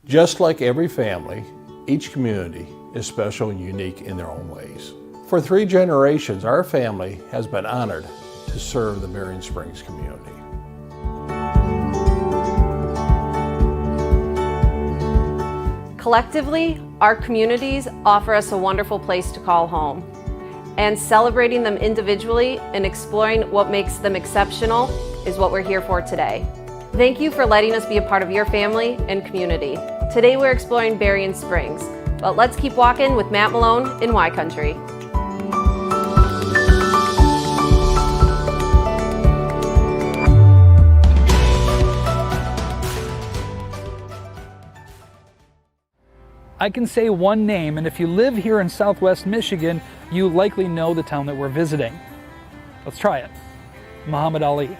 Just like every family, each community is special and unique in their own ways. For 3 generations, our family has been honored to serve the Berrien Springs community. Collectively, our communities offer us a wonderful place to call home. And celebrating them individually and exploring what makes them exceptional is what we're here for today. Thank you for letting us be a part of your family and community. Today we're exploring Berrien Springs, but let's keep walking with Matt Malone in Y Country. I can say one name, and if you live here in Southwest Michigan, you likely know the town that we're visiting. Let's try it. Muhammad Ali.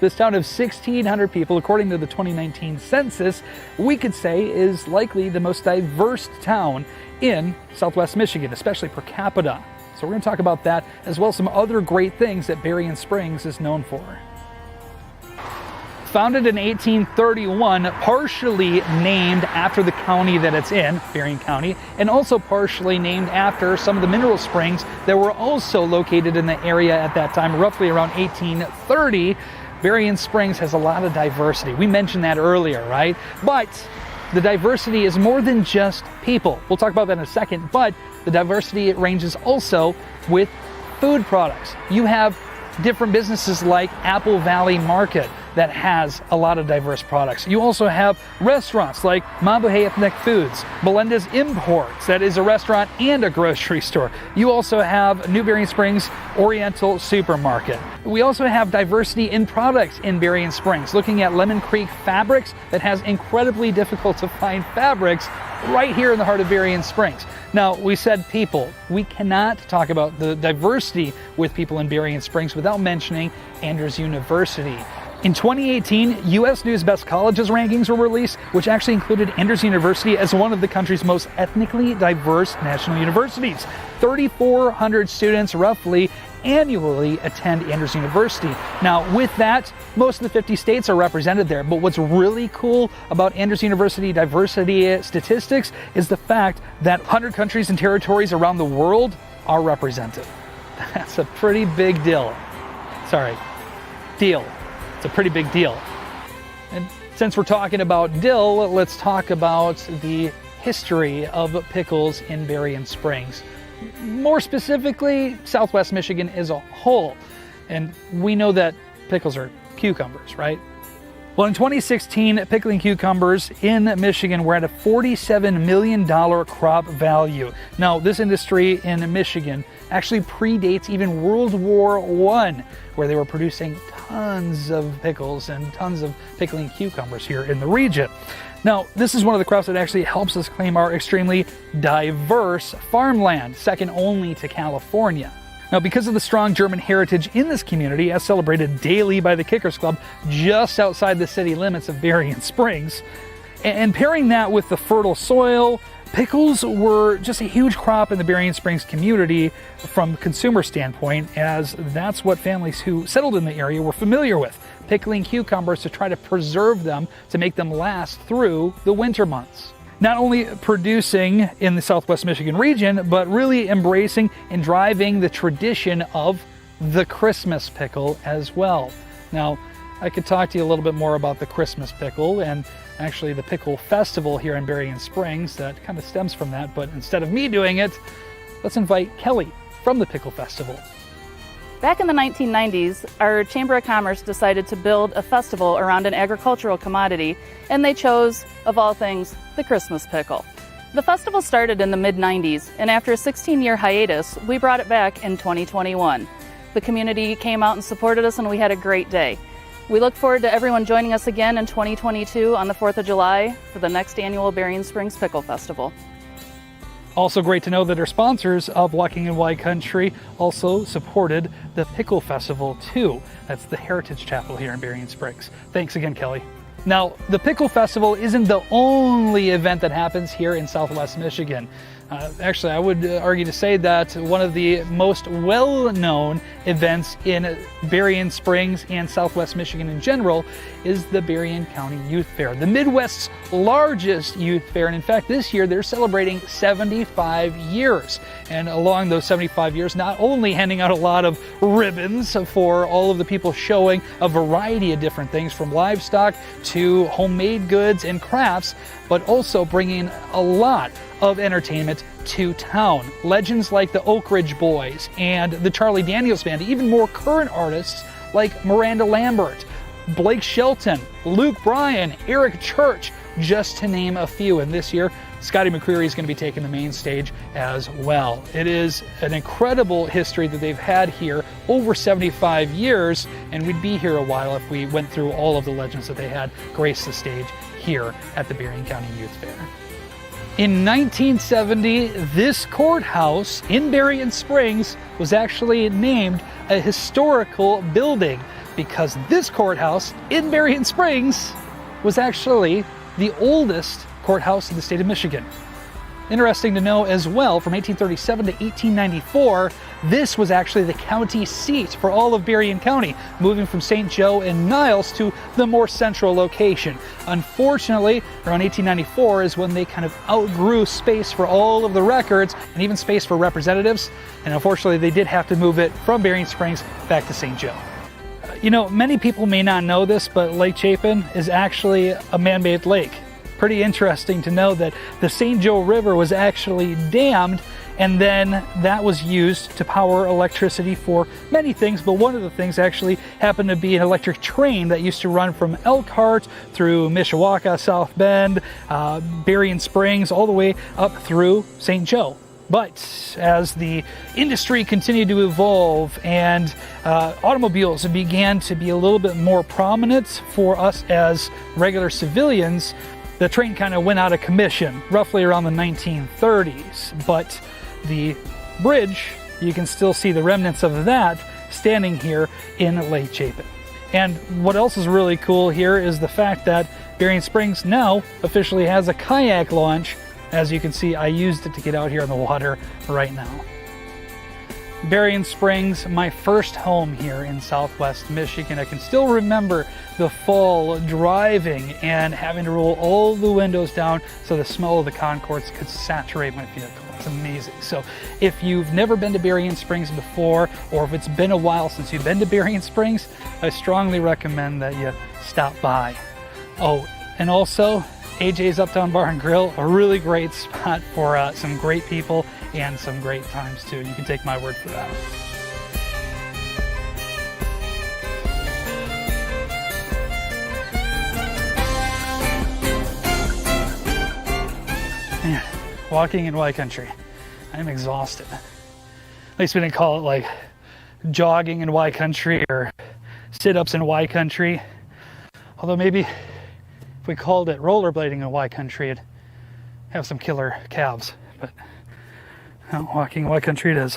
This town of 1,600 people, according to the 2019 census, we could say is likely the most diverse town in Southwest Michigan, especially per capita. So we're going to talk about that, as well as some other great things that Berrien Springs is known for. Founded in 1831, partially named after the county that it's in, Berrien County, and also partially named after some of the mineral springs that were also located in the area at that time, roughly around 1830. Berrien Springs has a lot of diversity. We mentioned that earlier, right? But the diversity is more than just people. We'll talk about that in a second, but the diversity ranges also with food products. You have different businesses like Apple Valley Market that has a lot of diverse products. You also have restaurants like Mabuhay Ethnic Foods, Melendez Imports, that is a restaurant and a grocery store. You also have New Berrien Springs Oriental Supermarket. We also have diversity in products in Berrien Springs. Looking at Lemon Creek Fabrics, that has incredibly difficult to find fabrics right here in the heart of Berrien Springs. Now, we said people. We cannot talk about the diversity with people in Berrien Springs without mentioning Andrews University. In 2018, U.S. News Best Colleges rankings were released, which actually included Andrews University as one of the country's most ethnically diverse national universities. 3,400 students roughly annually attend Andrews University. Now, with that, most of the 50 states are represented there. But what's really cool about Andrews University diversity statistics is the fact that 100 countries and territories around the world are represented. That's a pretty big deal. It's a pretty big deal. And since we're talking about dill, let's talk about the history of pickles in Berrien Springs. More specifically, Southwest Michigan as a whole. And we know that pickles are cucumbers, right? Well, in 2016, pickling cucumbers in Michigan were at a $47 million crop value. Now, this industry in Michigan actually predates even World War I, where they were producing tons of pickles and tons of pickling cucumbers here in the region. Now, this is one of the crops that actually helps us claim our extremely diverse farmland, second only to California. Now, because of the strong German heritage in this community, as celebrated daily by the Kickers Club just outside the city limits of Berrien Springs, and pairing that with the fertile soil, pickles were just a huge crop in the Berrien Springs community from a consumer standpoint, as that's what families who settled in the area were familiar with, pickling cucumbers to try to preserve them to make them last through the winter months. Not only producing in the Southwest Michigan region, but really embracing and driving the tradition of the Christmas pickle as well. Now, I could talk to you a little bit more about the Christmas pickle and actually the pickle festival here in Berrien Springs that kind of stems from that, but instead of me doing it, let's invite Kelly from the Pickle Festival. Back in the 1990s, our Chamber of Commerce decided to build a festival around an agricultural commodity, and they chose, of all things, the Christmas pickle. The festival started in the mid-90s, and after a 16-year hiatus, we brought it back in 2021. The community came out and supported us, and we had a great day. We look forward to everyone joining us again in 2022 on the 4th of July for the next annual Berrien Springs Pickle Festival. Also great to know that our sponsors of Walking in Y Country also supported the Pickle Festival too. That's the Heritage Chapel here in Berrien Springs. Thanks again, Kelly. Now, the Pickle Festival isn't the only event that happens here in Southwest Michigan. Actually, I would argue to say that one of the most well-known events in Berrien Springs and Southwest Michigan in general is the Berrien County Youth Fair, the Midwest's largest youth fair. And in fact, this year they're celebrating 75 years. And along those 75 years, not only handing out a lot of ribbons for all of the people showing a variety of different things from livestock to homemade goods and crafts, but also bringing a lot of entertainment to town. Legends like the Oak Ridge Boys and the Charlie Daniels Band, even more current artists like Miranda Lambert, Blake Shelton, Luke Bryan, Eric Church, just to name a few. And this year, Scotty McCreery is going to be taking the main stage as well. It is an incredible history that they've had here over 75 years, and we'd be here a while if we went through all of the legends that they had grace the stage here at the Berrien County Youth Fair. In 1970, this courthouse in Berrien Springs was actually named a historical building because this courthouse in Berrien Springs was actually the oldest courthouse in the state of Michigan. Interesting to know as well, from 1837 to 1894, this was actually the county seat for all of Berrien County, moving from St. Joe and Niles to the more central location. Unfortunately, around 1894 is when they kind of outgrew space for all of the records and even space for representatives, and unfortunately they did have to move it from Berrien Springs back to St. Joe. You know, many people may not know this, but Lake Chapin is actually a man-made lake. Pretty interesting to know that the St. Joe River was actually dammed, and then that was used to power electricity for many things, but one of the things actually happened to be an electric train that used to run from Elkhart through Mishawaka, South Bend, Berrien Springs, all the way up through St. Joe. But as the industry continued to evolve and automobiles began to be a little bit more prominent for us as regular civilians, the train kind of went out of commission roughly around the 1930s. But the bridge, you can still see the remnants of that standing here in Lake Chapin. And what else is really cool here is the fact that Berrien Springs now officially has a kayak launch. As you can see, I used it to get out here on the water right now. Berrien Springs, my first home here in Southwest Michigan. I can still remember the fall driving and having to roll all the windows down so the smell of the concourse could saturate my vehicle. It's amazing. So if you've never been to Berrien Springs before, or if it's been a while since you've been to Berrien Springs, I strongly recommend that you stop by. Oh, and also AJ's Uptown Bar and Grill, a really great spot for some great people and some great times too. You can take my word for that. Man, walking in Y Country, I'm exhausted. At least we didn't call it like jogging in Y Country or sit-ups in Y Country. Although maybe if we called it rollerblading in Y Country, it'd have some killer calves. But walking Y Country it is.